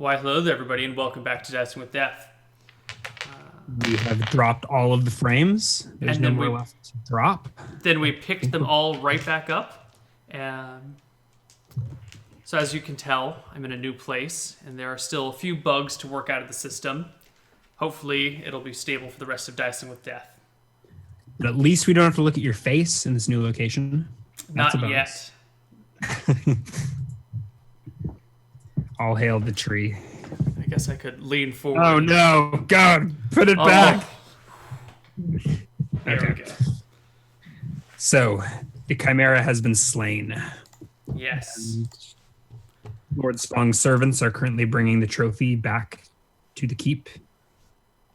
Why, hello there, everybody, and welcome back to Dancing with Death. We have dropped all of the frames. There's And no then more we left to drop. then we picked them all right back up. So as you can tell, I'm in a new place, and there are still a few bugs to work out of the system. Hopefully, it'll be stable for the rest of Dancing with Death. But at least we don't have to look at your face in this new location. That's Not a yet. bonus. All hail the tree. I guess I could lean forward. Oh no! God, put it Oh. back. There we go. So, the chimera has been slain. Yes. Lord Spong's servants are currently bringing the trophy back to the keep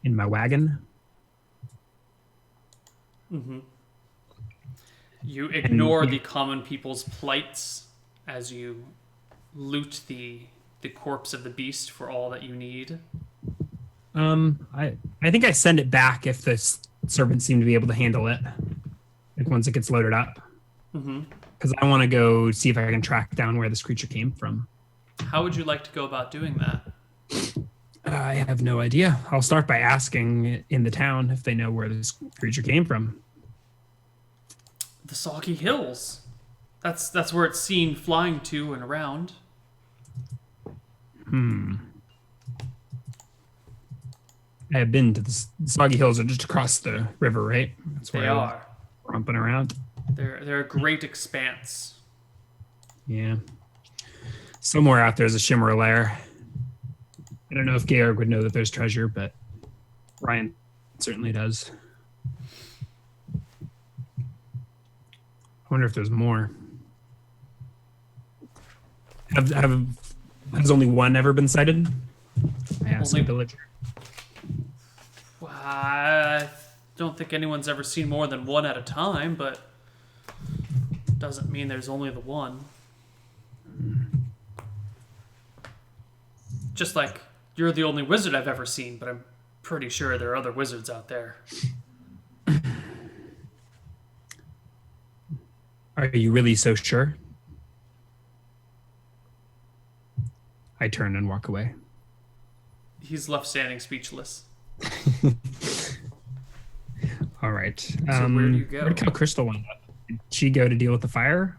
in my wagon. You ignore the common people's plights as you loot the corpse of the beast for all that you need. I think I send it back if the servants seem to be able to handle it. Like once it gets loaded up. Because I want to go see if I can track down where this creature came from. How would you like to go about doing that? I have no idea. I'll start by asking in the town if they know where this creature came from. The Soggy Hills. That's where it's seen flying to and around. I have been to the Soggy Hills are just across the river, right? That's where They I was are. romping around. They're a great expanse. Yeah. Somewhere out there's a chimera lair. I don't know if Georg would know that there's treasure, but Ryan certainly does. I wonder if there's more. Has only one ever been sighted? I asked the villager. I don't think anyone's ever seen more than one at a time, but doesn't mean there's only the one. Just like you're the only wizard I've ever seen, but I'm pretty sure there are other wizards out there. Are you really so sure? I turn and walk away. He's left standing speechless. All right. So where do you go? Where did Cal Crystal wind up? Did she go to deal with the fire?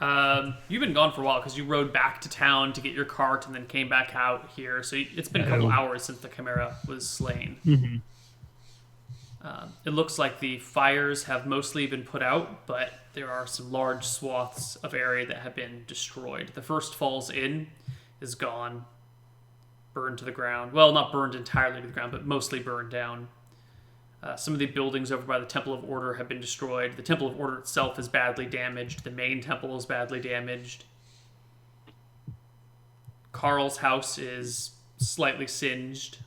You've been gone for a while because you rode back to town to get your cart and then came back out here. So it's been a couple hours since the chimera was slain. It looks like the fires have mostly been put out, but there are some large swaths of area that have been destroyed. The first Falls Inn is gone, burned to the ground. Well, not burned entirely to the ground, but mostly burned down. Some of the buildings over by the Temple of Order have been destroyed. The Temple of Order itself is badly damaged. The main temple is badly damaged. Carl's house is slightly singed.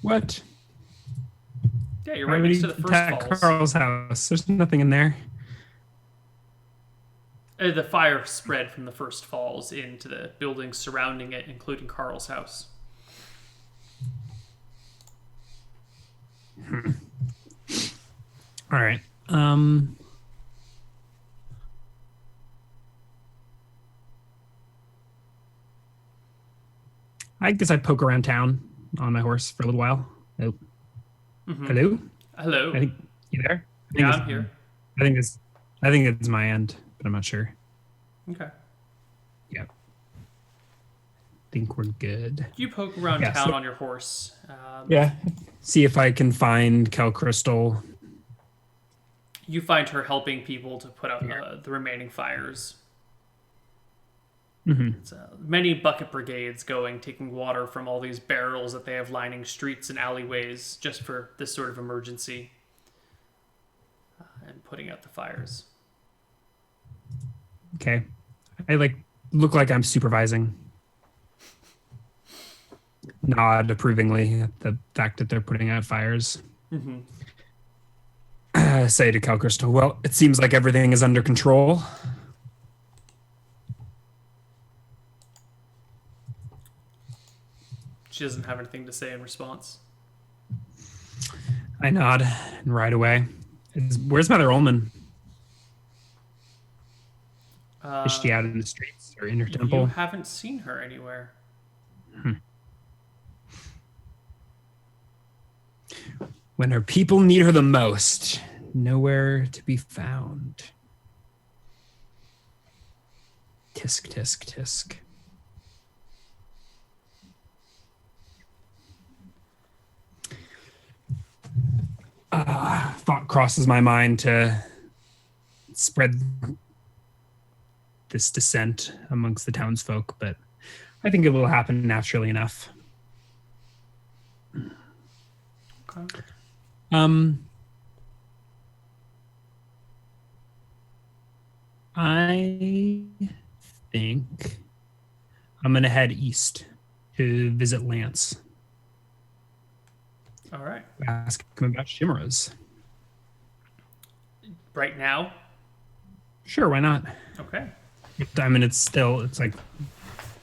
What? Yeah, you're right next to the first Falls. Carl's house. There's nothing in there. The fire spread from the first Falls into the buildings surrounding it, including Carl's house. All right. I guess I poke around town on my horse for a little while. Oh. Hello? Hello. I think you there? Yeah, I'm here. I think it's my end, but I'm not sure. Okay. Yeah. Think we're good. You poke around town on your horse. Yeah. See if I can find Cal Crystal. You find her helping people to put out the remaining fires. It's, many bucket brigades going, taking water from all these barrels that they have lining streets and alleyways just for this sort of emergency. And putting out the fires. Okay. I look like I'm supervising. Nod approvingly at the fact that they're putting out fires. Say to Cal Crystal, well, it seems like everything is under control. She doesn't have anything to say in response. I nod and ride away. Where's Mother Ullman? Is she out in the streets or in her temple? You haven't seen her anywhere. When her people need her the most, nowhere to be found. Tisk, tisk, tisk. Thought crosses my mind to spread this dissent amongst the townsfolk, but I think it will happen naturally enough. Okay. I think I'm gonna head east to visit Lance. All right. Ask him about chimeras. Right now? Sure, why not? Okay. I mean, it's like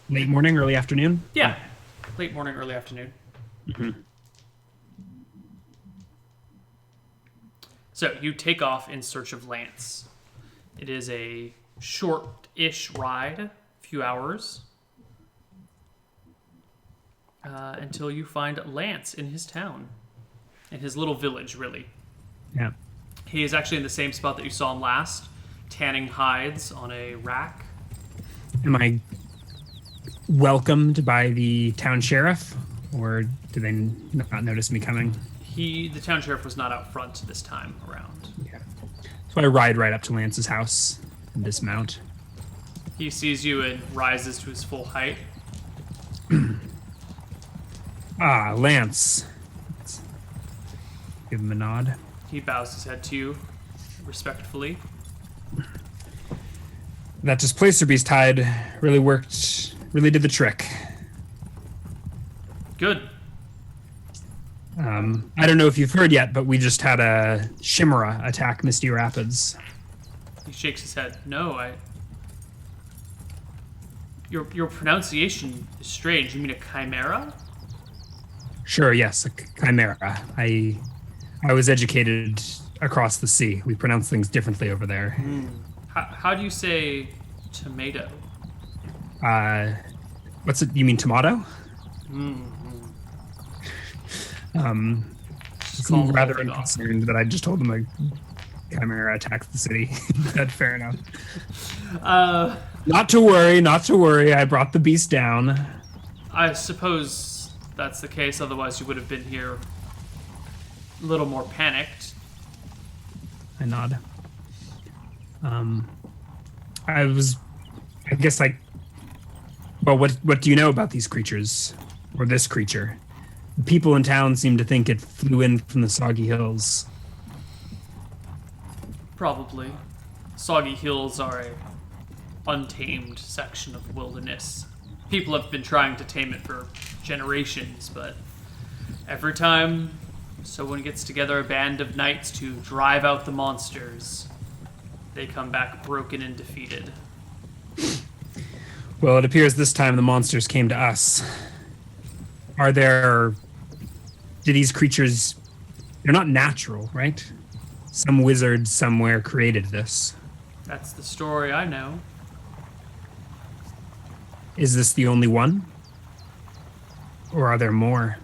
late morning, early afternoon. Yeah. Late morning, early afternoon. Mm-hmm. So you take off in search of Lance. It is a short-ish ride, a few hours, until you find Lance in his town, in his little village, really. Yeah. He is actually in the same spot that you saw him last, tanning hides on a rack. Am I welcomed by the town sheriff, or do they not notice me coming? The town sheriff was not out front this time around. Yeah. So I ride right up to Lance's house and dismount. He sees you and rises to his full height. Ah, Lance. Give him a nod. He bows his head to you respectfully. That displacer beast hide really worked, really did the trick. Good. I don't know if you've heard yet, but we just had a chimera attack Misty Rapids. He shakes his head. No, Your pronunciation is strange. You mean a chimera? Sure, yes, a chimera. I was educated across the sea. We pronounce things differently over there. How do you say tomato? What's it? You mean tomato? Call Rather the whole thing off. unconcerned that I just told them a chimera attacked the city. That's fair enough. Not to worry. I brought the beast down. I suppose that's the case. Otherwise, you would have been here a little more panicked. I nod. Well, what do you know about these creatures? Or this creature? The people in town seem to think it flew in from the Soggy Hills. Probably. Soggy Hills are a untamed section of wilderness. People have been trying to tame it for generations, but every time someone gets together a band of knights to drive out the monsters, they come back broken and defeated. Well, it appears this time the monsters came to us. Do these creatures, they're not natural, right? Some wizard somewhere created this. That's the story I know. Is this the only one? Or are there more?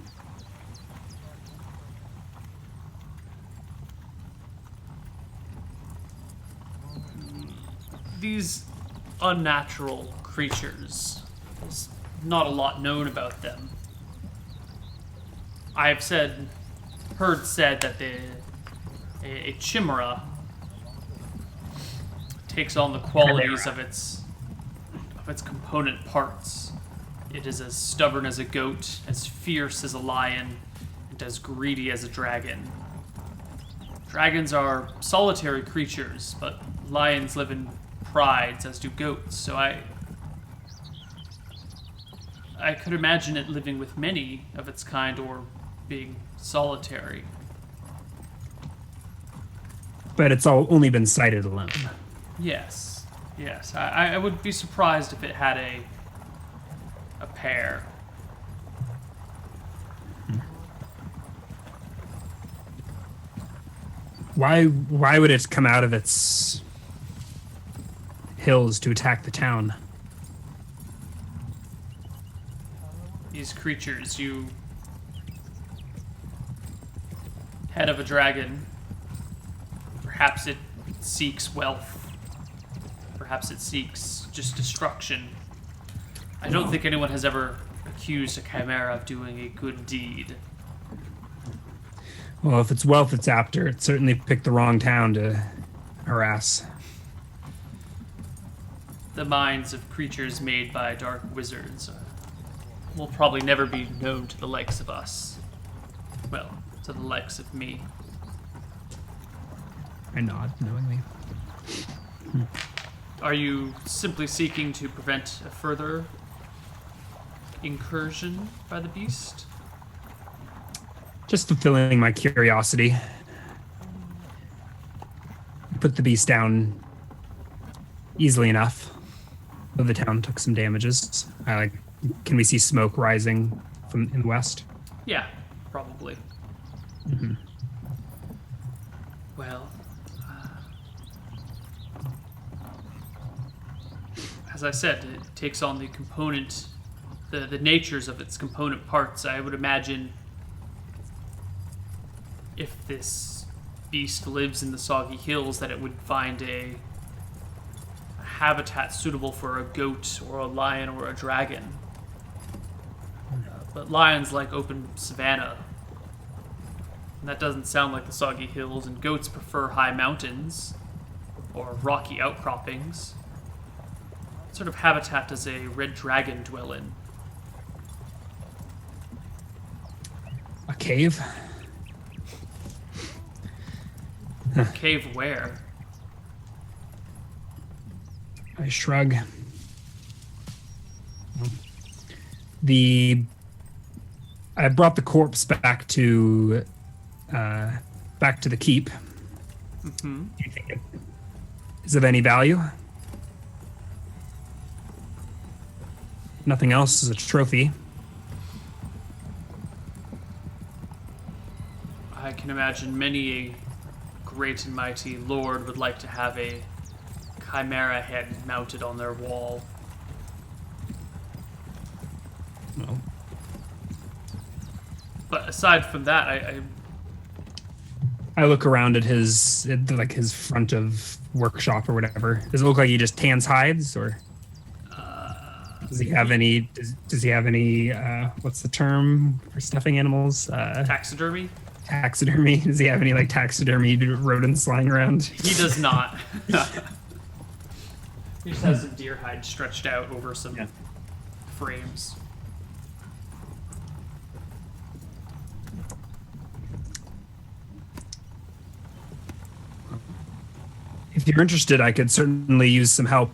These unnatural creatures, there's not a lot known about them. I have heard said that a chimera takes on the qualities of its component parts. It is as stubborn as a goat, as fierce as a lion, and as greedy as a dragon. Dragons are solitary creatures, but lions live in prides, as do goats, so I could imagine it living with many of its kind or being solitary. But it's only been sighted alone. Yes. I would be surprised if it had a pair. Why would it come out of its hills to attack the town? these creatures, you head of a dragon. Perhaps it seeks wealth. Perhaps it seeks just destruction. I don't think anyone has ever accused a chimera of doing a good deed. Well, if it's wealth it's after, it certainly picked the wrong town to harass. The minds of creatures made by dark wizards will probably never be known to the likes of us. Well, to the likes of me. I nod knowingly. Are you simply seeking to prevent a further incursion by the beast? Just fulfilling my curiosity. Put the beast down easily enough. Though the town took some damages. Can we see smoke rising from in the west? Yeah, probably. Mm-hmm. Well, as I said, it takes on the component, the natures of its component parts. I would imagine if this beast lives in the Soggy Hills, that it would find a habitat suitable for a goat or a lion or a dragon. But lions like open savanna. And that doesn't sound like the Soggy Hills, and goats prefer high mountains or rocky outcroppings. What sort of habitat does a red dragon dwell in? A cave? Cave where? I shrug. I brought the corpse back to the keep. Mm-hmm. Do you think it is of any value? Nothing else is a trophy. I can imagine many a great and mighty lord would like to have a chimera head mounted on their wall. No. But aside from that, I look around at his front of workshop or whatever. Does it look like he just tans hides, or does he have any? Does he have any? What's the term for stuffing animals? Taxidermy? Taxidermy. Does he have any taxidermy rodents lying around? He does not. He just has some deer hide stretched out over some frames. If you're interested, I could certainly use some help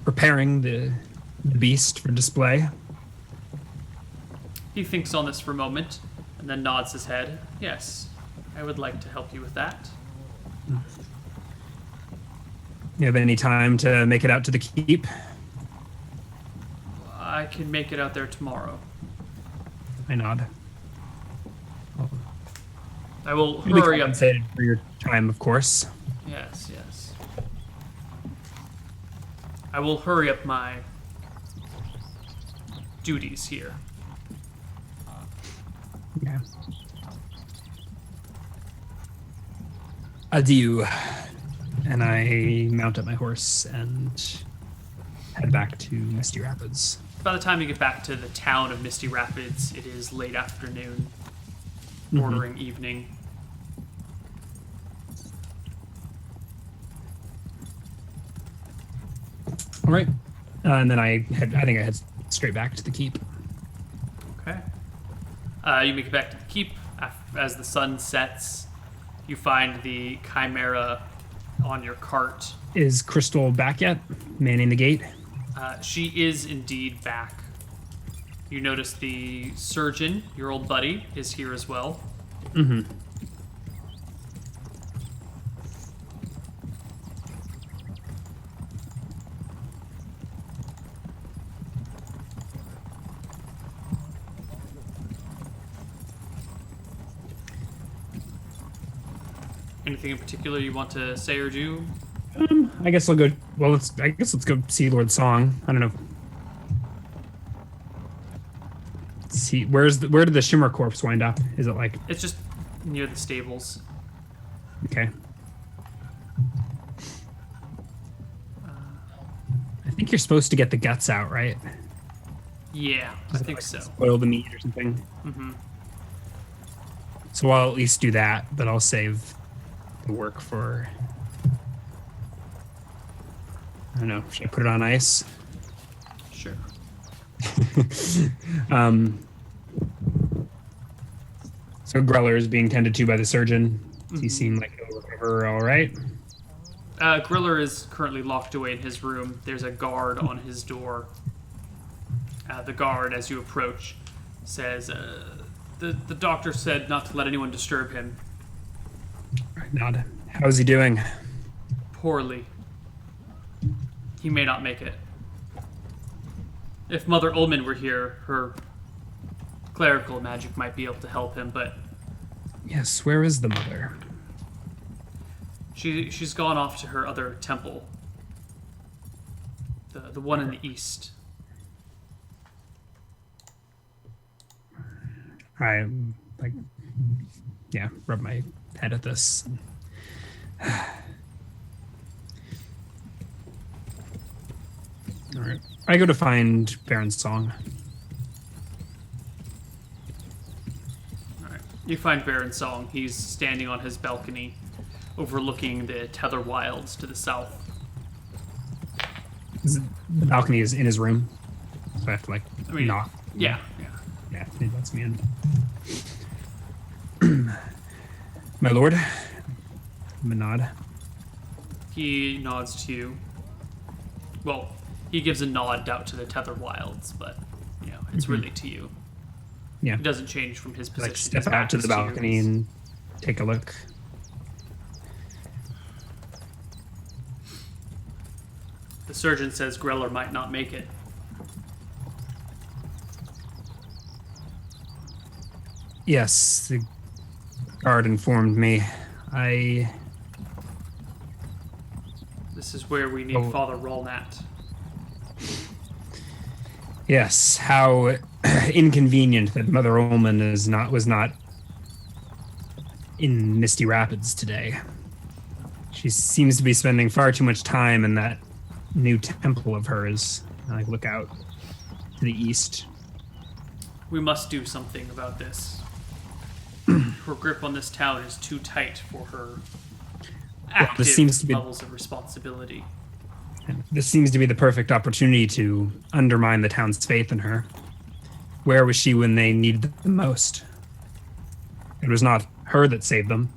preparing the beast for display. He thinks on this for a moment and then nods his head. Yes, I would like to help you with that. You have any time to make it out to the keep? I can make it out there tomorrow. I nod. I will You'll be hurry up. compensated for your time, of course. Yes, yes. I will hurry up my duties here. Yeah. Adieu. And I mount up my horse and head back to Misty Rapids. By the time you get back to the town of Misty Rapids, it is late afternoon, bordering evening. All right. And then I think I head straight back to the keep. Okay. You make it back to the keep. As the sun sets, you find the chimera on your cart. Is Crystal back yet? Manning the gate? She is indeed back. You notice the surgeon, your old buddy, is here as well. Mm-hmm. Anything in particular you want to say or do? I guess I'll go. Well, let's go see Lord Song. I don't know. Is he? Where did the Shimmer corpse wind up? Is it like? It's just near the stables. Okay. I think you're supposed to get the guts out, right? Yeah, I think so. Spoil the meat or something. Mm-hmm. So I'll at least do that, but I'll save the work for. I don't know. Should I put it on ice? Sure. So Greller is being tended to by the surgeon. Does he seem like he'll recover all right? Griller is currently locked away in his room. There's a guard on his door. The guard, as you approach, says, the doctor said not to let anyone disturb him. Right, nod. How's he doing? Poorly. He may not make it. If Mother Ullman were here, her clerical magic might be able to help him, but... Yes, where is the mother? She's gone off to her other temple. The one in the east. I, rub my head at this. All right. I go to find Baron's song. All right. You find Baron Song. He's standing on his balcony, overlooking the Tether Wilds to the south. The balcony is in his room, so I have to knock. Yeah. Yeah, he lets me in. My lord, I'm a nod. He nods to you. Well, he gives a nod out to the Tether Wilds, but it's really to you. Yeah, it doesn't change from his position. Step out to the balcony and take a look. The surgeon says Greller might not make it. Yes, the guard informed me. This is where we need Father Rolnat. Yes, how inconvenient that Mother Ullman was not in Misty Rapids today. She seems to be spending far too much time in that new temple of hers. I look out to the east. We must do something about this. Her grip on this town is too tight for her active levels of responsibility. This seems to be the perfect opportunity to undermine the town's faith in her. Where was she when they needed it the most? It was not her that saved them.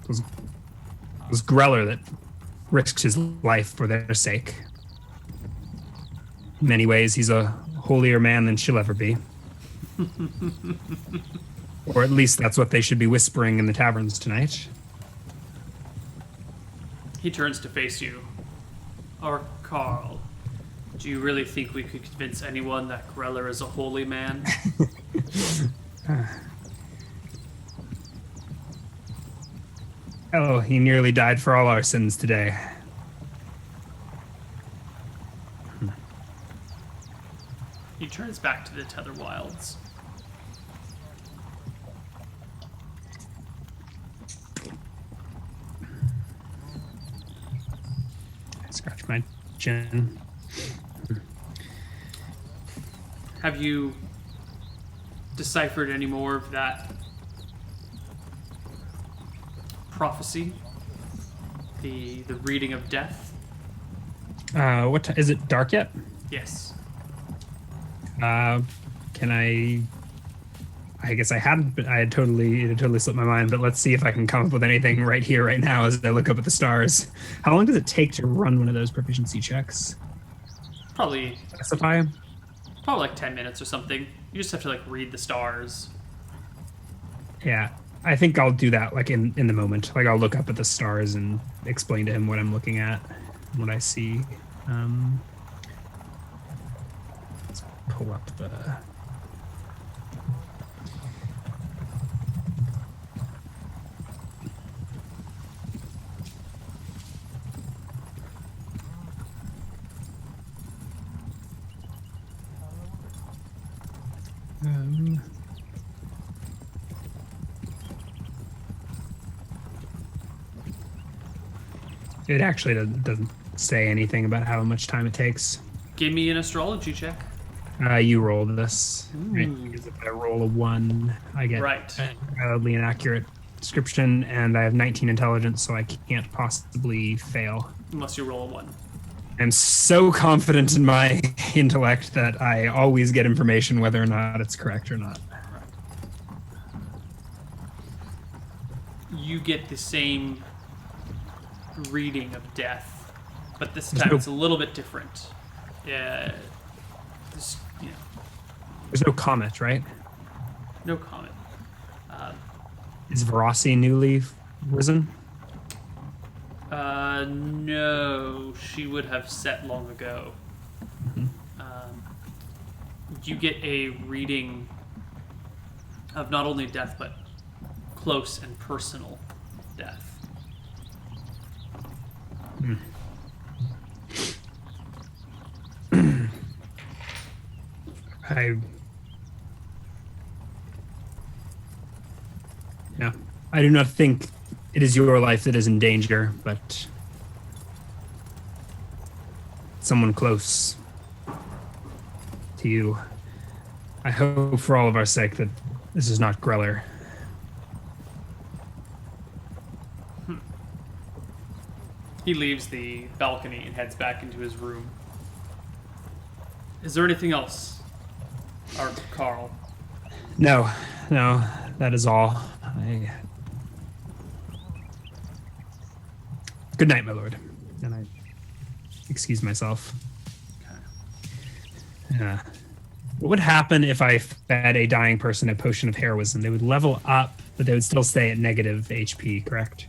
It was Greller that risked his life for their sake. In many ways, he's a holier man than she'll ever be. Or at least that's what they should be whispering in the taverns tonight. He turns to face you. Or Carl, do you really think we could convince anyone that Greller is a holy man? Oh, he nearly died for all our sins today. He turns back to the Tether Wilds. I scratch my chin. Have you deciphered any more of that prophecy? The reading of death? Is it dark yet? Yes. Can I guess I hadn't, but it had totally slipped my mind, but let's see if I can come up with anything right here, right now, as I look up at the stars. How long does it take to run one of those proficiency checks? Probably Specify? Probably like 10 minutes or something. You just have to read the stars. Yeah. I think I'll do that in the moment. I'll look up at the stars and explain to him what I'm looking at, what I see. Let's pull up the... It actually doesn't say anything about how much time it takes. Give me an astrology check. You roll this. Right? Ooh. Because if I roll a 1, I get Right. a wildly inaccurate description, and I have 19 intelligence, so I can't possibly fail. Unless you roll a 1. I'm so confident in my intellect that I always get information whether or not it's correct or not. You get the same reading of death, but this time it's a little bit different. Yeah, There's no comet, right? no comment. Is Verossi newly risen? No, she would have set long ago. You get a reading of not only death, but close and personal death. I do not think it is your life that is in danger, but someone close to you. I hope for all of our sake that this is not Greller. He leaves the balcony and heads back into his room. Is there anything else, Carl? No, that is all. Good night, my lord. And I excuse myself. What would happen if I fed a dying person a potion of heroism? They would level up, but they would still stay at negative HP, correct?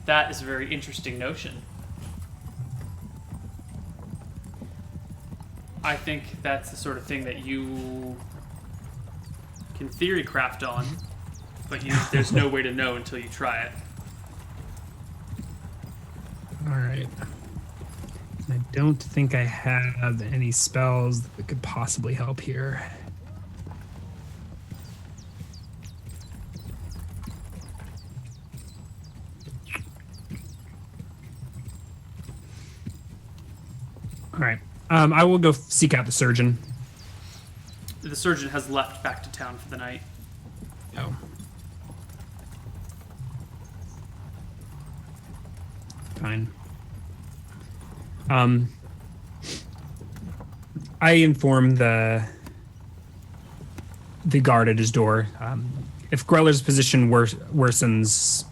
That is a very interesting notion. I think that's the sort of thing that you can theory craft on, but there's no way to know until you try it. All right. I don't think I have any spells that could possibly help here. All right. I will go seek out the surgeon. The surgeon has left back to town for the night. Oh. Fine. I inform the guard at his door. If Greller's position worsens,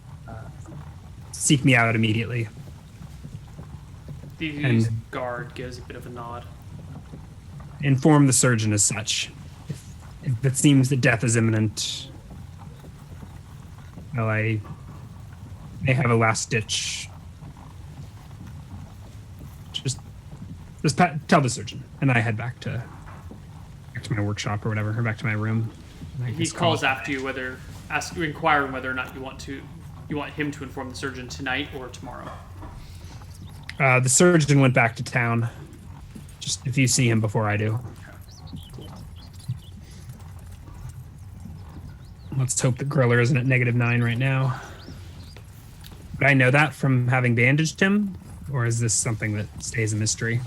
seek me out immediately. The guard gives a bit of a nod. Inform the surgeon as such. If it seems that death is imminent, well, I may have a last ditch. Just tell the surgeon, and I head back to my workshop or whatever, or back to my room. He calls after you, inquiring whether or not you want him to inform the surgeon tonight or tomorrow. The surgeon went back to town. Just if you see him before I do. Cool. Let's hope that Greller isn't at -9 right now. Would I know that from having bandaged him? Or is this something that stays a mystery?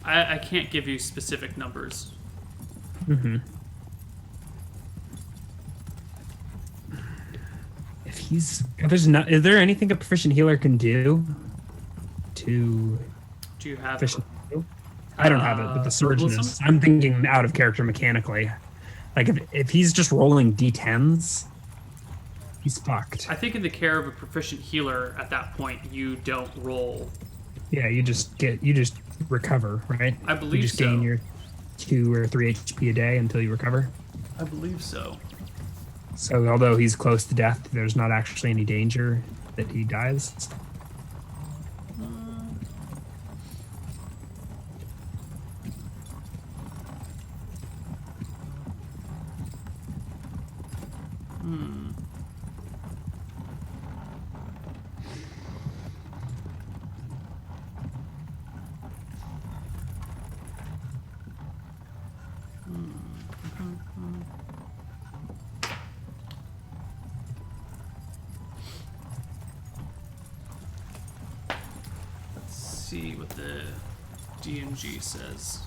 I can't give you specific numbers. Mm-hmm. Is there anything a proficient healer can do to... Do you have... I don't have it, but the surgeon is. I'm thinking out of character mechanically. Like, if he's just rolling d10s, he's fucked. I think in the care of a proficient healer, at that point, you don't roll. Yeah, you just recover, right? I believe you just gain your 2 or 3 HP a day until you recover. I believe so. So although he's close to death, there's not actually any danger that he dies. Let's see what the DMG says.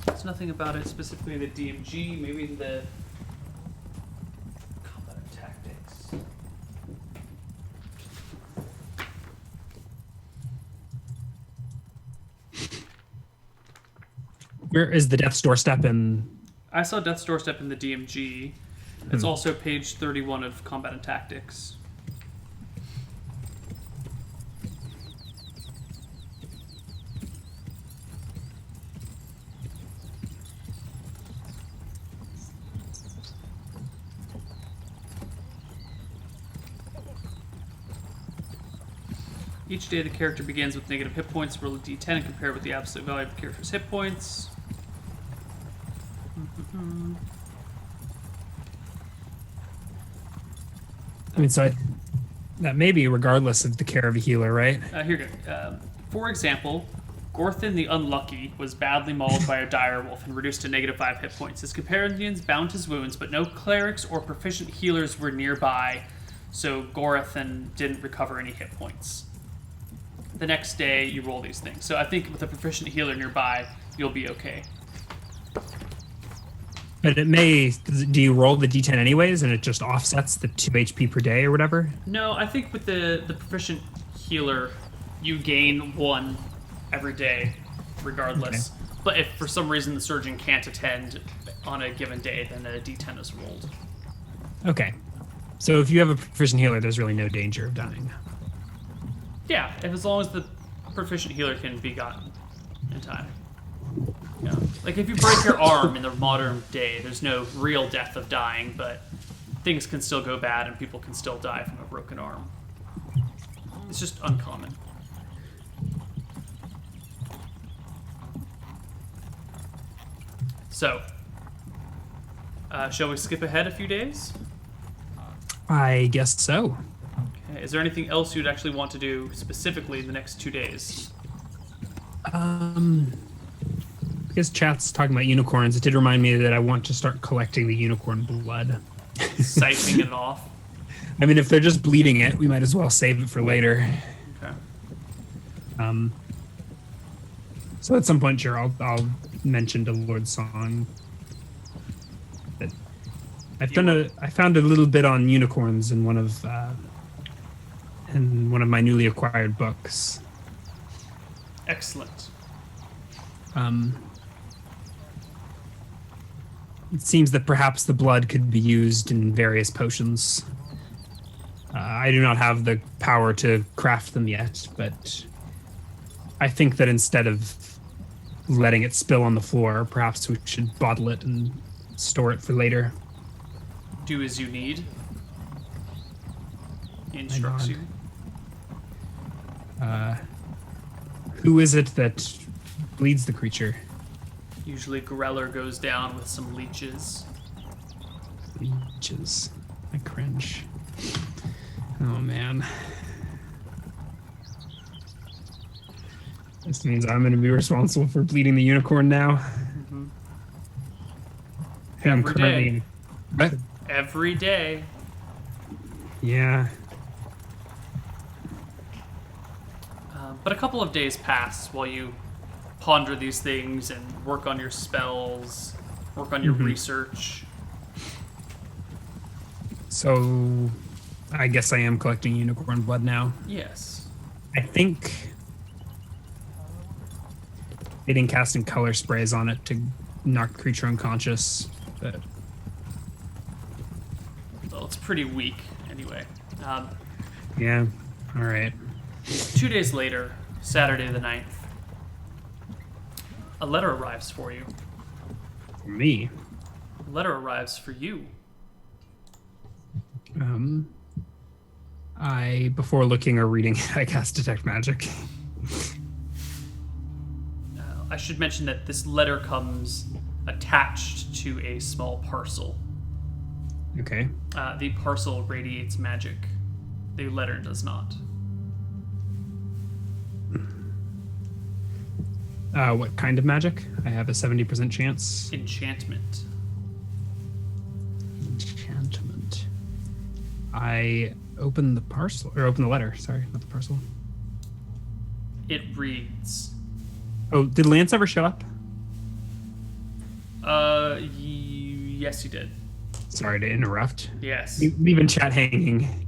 There's nothing about it specifically the DMG, maybe the combat tactics. Where is the Death's Doorstep in? I saw Death's Doorstep in the DMG. It's also page 31 of Combat and Tactics. Each day the character begins with negative hit points. Roll a d10 and compare it with the absolute value of the character's hit points. I mean, so that may be regardless of the care of a healer, right? Here you go. For example, Gorthin the Unlucky was badly mauled by a direwolf and reduced to negative 5 hit points. His companions bound his wounds, but no clerics or proficient healers were nearby, so Gorthin didn't recover any hit points. The next day, you roll these things. So I think with a proficient healer nearby, you'll be okay. But it may. Do you roll the d10 anyways, and it just offsets the 2 HP per day or whatever? No, I think with the proficient healer, you gain 1 every day, regardless. Okay. But if for some reason the surgeon can't attend on a given day, then a d10 is rolled. Okay. So if you have a proficient healer, there's really no danger of dying. Yeah, as long as the proficient healer can be gotten in time. Yeah. Like if you break your arm in the modern day, there's no real death of dying, but things can still go bad and people can still die from a broken arm. It's just uncommon. So, shall we skip ahead a few days? I guess so. Okay. Is there anything else you'd actually want to do specifically in the next 2 days? Because chat's talking about unicorns, it did remind me that I want to start collecting the unicorn blood. Siphoning it off? I mean, if they're just bleeding it, we might as well save it for later. Okay. So at some point, sure, I'll mention to Lord Song that I found a little bit on unicorns in one of my newly acquired books. Excellent. It seems that perhaps the blood could be used in various potions. I do not have the power to craft them yet, but I think that instead of letting it spill on the floor, perhaps we should bottle it and store it for later. Do as you need. He instructs you. Who is it that bleeds the creature? Usually Greller goes down with some leeches. Leeches. I cringe. Oh, man. This means I'm going to be responsible for bleeding the unicorn now. Mm-hmm. I'm currently... What? Every day. Yeah. But a couple of days pass while you ponder these things and work on your spells, work on your research. So, I guess I am collecting unicorn blood now. Yes. I think they didn't cast in color sprays on it to knock the creature unconscious, but Well, it's pretty weak anyway. Yeah. All right. 2 days later, Saturday the 9th, a letter arrives for you. For me. A letter arrives for you. Before looking or reading, I cast Detect Magic. I should mention that this letter comes attached to a small parcel. Okay. The parcel radiates magic. The letter does not. What kind of magic? I have a 70% chance. Enchantment. Enchantment. I open the parcel, or open the letter. Sorry, not the parcel. It reads. Oh, did Lance ever show up? Yes, he did. Sorry to interrupt. Yes. Leaving chat hanging.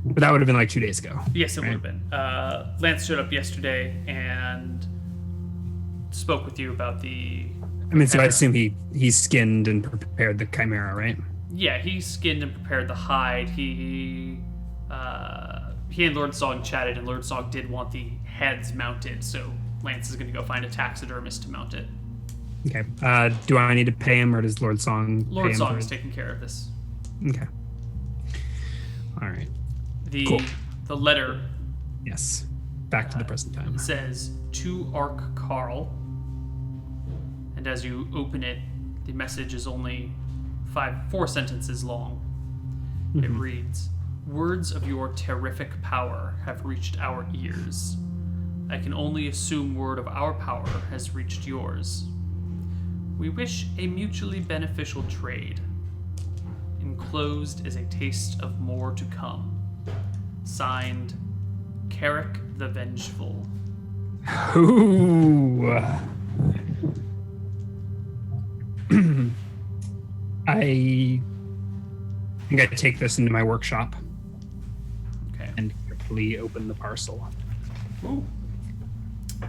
But that would have been like 2 days ago. Yes, it right? would have been. Lance showed up yesterday and spoke with you about the... I mean, so I assume he skinned and prepared the chimera, right? Yeah, he skinned and prepared the hide. He and Lord Song chatted, and Lord Song did want the heads mounted, so Lance is going to go find a taxidermist to mount it. Okay. Do I need to pay him, or does Lord Song pay him? Lord Song is taking care of this. Okay. All right. The letter... Yes. Back to the present time. Says, to Ark Carl. And as you open it, the message is only 4 sentences long. It reads, words of your terrific power have reached our ears. I can only assume word of our power has reached yours. We wish a mutually beneficial trade. Enclosed is a taste of more to come. Signed, Carrick the Vengeful. Ooh. I think I take this into my workshop. Okay. And carefully open the parcel. Ooh.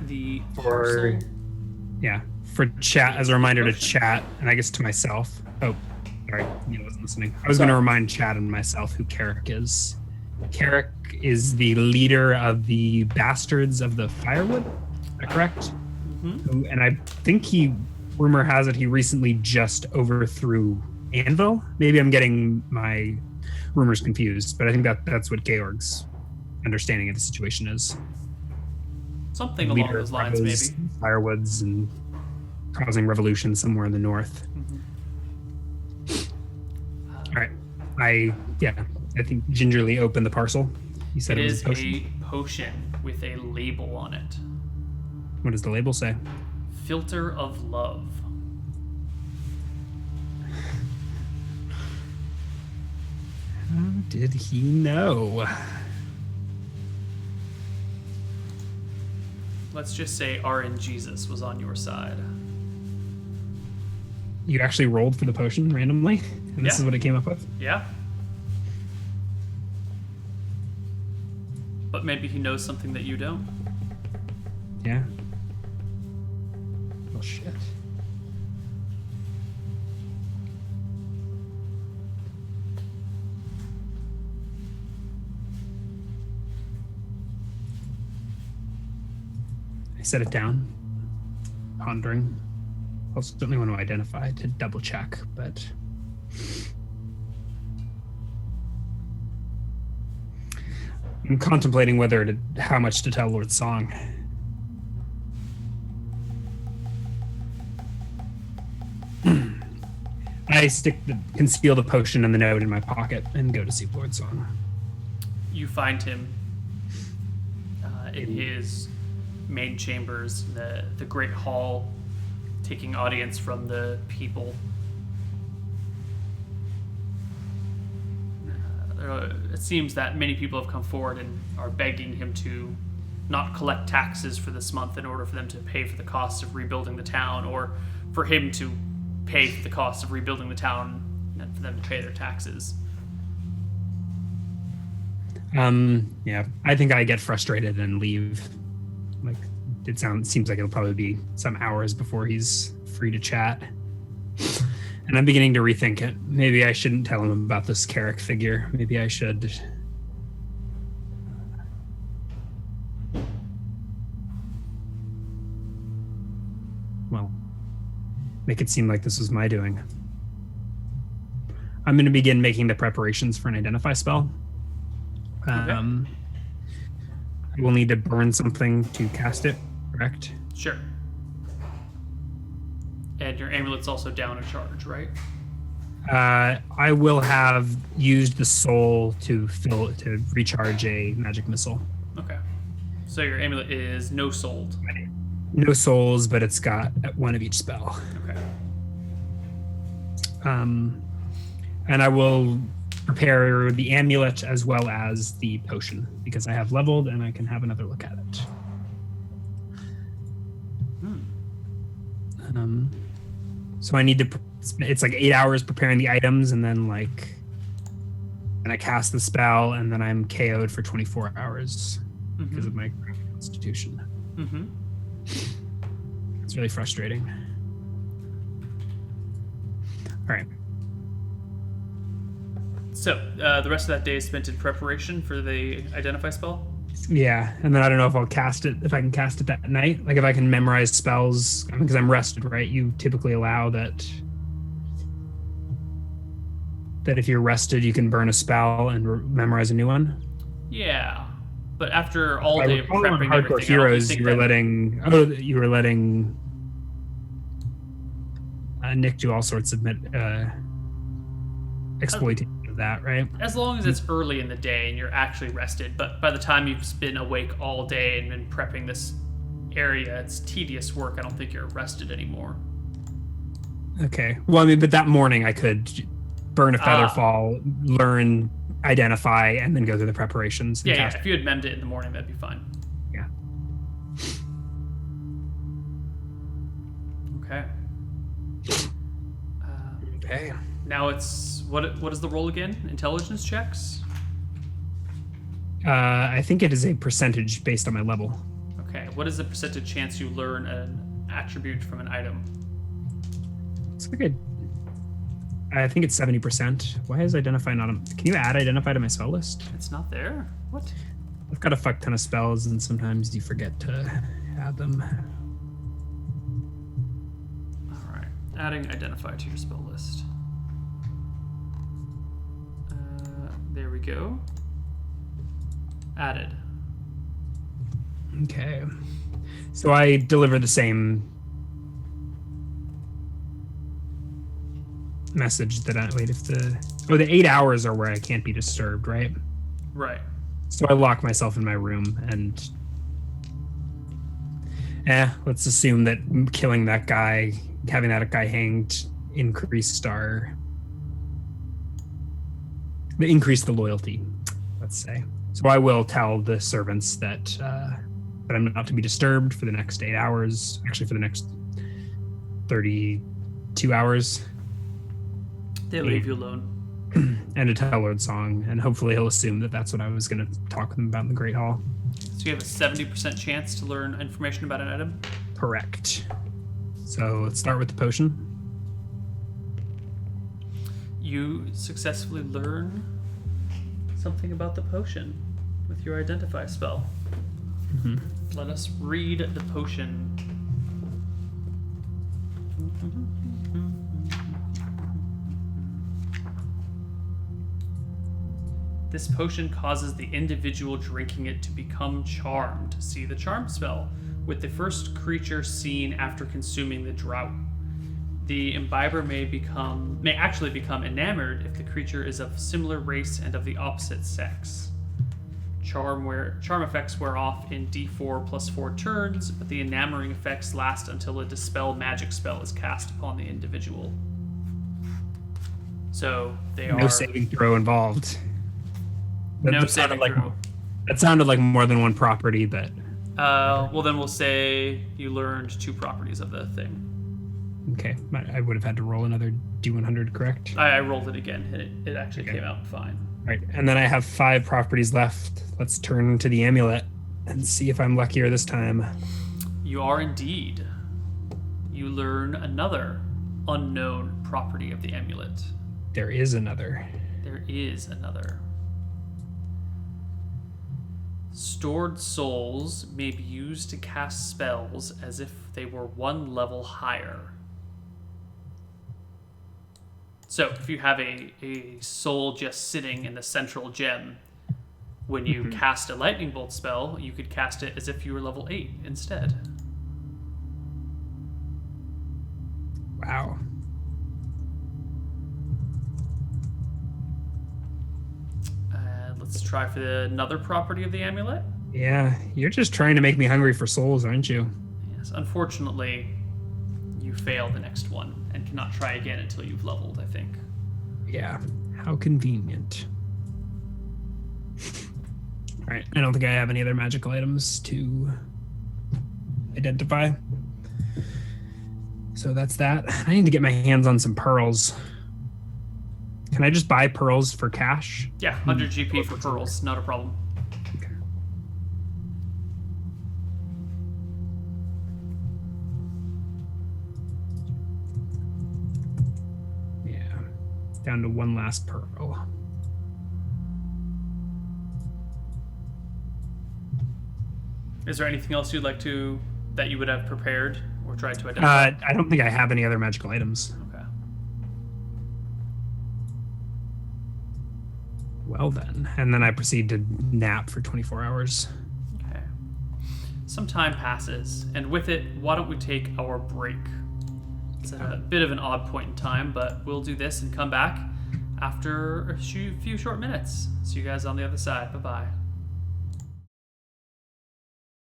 The parcel. Yeah. For chat, as a reminder to chat, and I guess to myself. Oh, sorry, I wasn't listening. I was going to remind chat and myself who Carrick is. Carrick is the leader of the Bastards of the Firewood. Is that correct? Mm-hmm. And I think rumor has it he recently just overthrew Anvil. Maybe I'm getting my rumors confused, but I think that's what Georg's understanding of the situation is. Something along those lines, maybe. Firewoods and causing revolution somewhere in the north. All right. I think gingerly open the parcel. You said it was is a potion with a label on it. What does the label say? Filter of Love. How did he know? Let's just say RN Jesus was on your side. You actually rolled for the potion randomly? And this is what it came up with? Yeah. But maybe he knows something that you don't. Yeah. Well, shit. I set it down, pondering. I'll certainly want to identify to double check, but I'm contemplating how much to tell Lord Song. I conceal the potion and the note in my pocket and go to see Lord Song. You find him in his main chambers, the Great Hall, taking audience from the people. It seems that many people have come forward and are begging him to not collect taxes for this month in order for them to pay for the cost of rebuilding the town, or for him to pay for the cost of rebuilding the town and for them to pay their taxes. Yeah, I think I get frustrated and leave. Like, seems like it'll probably be some hours before he's free to chat. And I'm beginning to rethink it. Maybe I shouldn't tell him about this Carrick figure. Maybe I should. Well, make it seem like this was my doing. I'm going to begin making the preparations for an identify spell. Okay. I will need to burn something to cast it, correct? Sure. And your amulet's also down a charge, right? I will have used the soul to recharge a magic missile. Okay. So your amulet is no souled. No souls, but it's got one of each spell. Okay. And I will prepare the amulet as well as the potion because I have leveled and I can have another look at it. So I need to. It's like 8 hours preparing the items, and then and I cast the spell, and then I'm KO'd for 24 hours because of my constitution. Mm-hmm. It's really frustrating. All right. So the rest of that day is spent in preparation for the identify spell. Yeah, and then I don't know if I'll cast it, if I can cast it that night. Like if I can memorize spells, because I'm rested, right? You typically allow that if you're rested, you can burn a spell and memorize a new one. Yeah, but after all day of on prepping Hardcore everything, Heroes, you were letting Nick do all sorts of exploitation of that, right? As long as it's early in the day and you're actually rested, but by the time you've been awake all day and been prepping this area, it's tedious work. I don't think you're rested anymore. Okay. Well, I mean, but that morning I could burn a featherfall, learn, identify, and then go through the preparations. Yeah. If you had memmed it in the morning, that'd be fine. Yeah. Okay. Okay. Now it's what is the roll again? Intelligence checks? I think it is a percentage based on my level. Okay. What is the percentage chance you learn an attribute from an item? It's like I think it's 70%. Why is identify not on? Can you add identify to my spell list? It's not there. What? I've got a fuck ton of spells, and sometimes you forget to add them. All right. Adding identify to your spell list. There we go. Added. Okay. So I deliver the same message that the 8 hours are where I can't be disturbed, right? Right. So I lock myself in my room and let's assume that killing that guy, having that guy hanged, increased the loyalty, let's say. So I will tell the servants that I'm not to be disturbed for the next 8 hours, actually for the next 32 hours. They'll leave you alone. And to tell Lord Song, and hopefully he'll assume that that's what I was going to talk with him about in the Great Hall. So you have a 70% chance to learn information about an item? Correct. So let's start with the potion. You successfully learn something about the potion with your identify spell. Mm-hmm. Let us read the potion. This potion causes the individual drinking it to become charmed. See the charm spell. With the first creature seen after consuming the draught. The imbiber may actually become enamored if the creature is of similar race and of the opposite sex. Charm effects wear off in D4 plus 4 turns, but the enamoring effects last until a dispel magic spell is cast upon the individual. So no saving throw involved. No saving throw. That sounded like more than one property, but well, then we'll say you learned 2 properties of the thing. Okay, I would have had to roll another D100, correct? I rolled it again, and it actually came out fine. Right, and then I have 5 properties left. Let's turn to the amulet and see if I'm luckier this time. You are indeed. You learn another unknown property of the amulet. There is another. There is another. Stored souls may be used to cast spells as if they were one level higher. So if you have a soul just sitting in the central gem, when you cast a lightning bolt spell, you could cast it as if you were level 8 instead. Wow. Let's try for another property of the amulet. Yeah, you're just trying to make me hungry for souls, aren't you? Yes, unfortunately, you fail the next one and cannot try again until you've leveled, I think. Yeah, how convenient. All right, I don't think I have any other magical items to identify. So that's that. I need to get my hands on some pearls. Can I just buy pearls for cash? Yeah, 100 GP for pearls, not a problem. Okay. Yeah, down to one last pearl. Is there anything else you'd like to, that you would have prepared or tried to identify? I don't think I have any other magical items. Okay. Well then, and then I proceed to nap for 24 hours. Okay. Some time passes, and with it, why don't we take our break? It's a bit of an odd point in time, but we'll do this and come back after a few short minutes. See you guys on the other side. Bye-bye.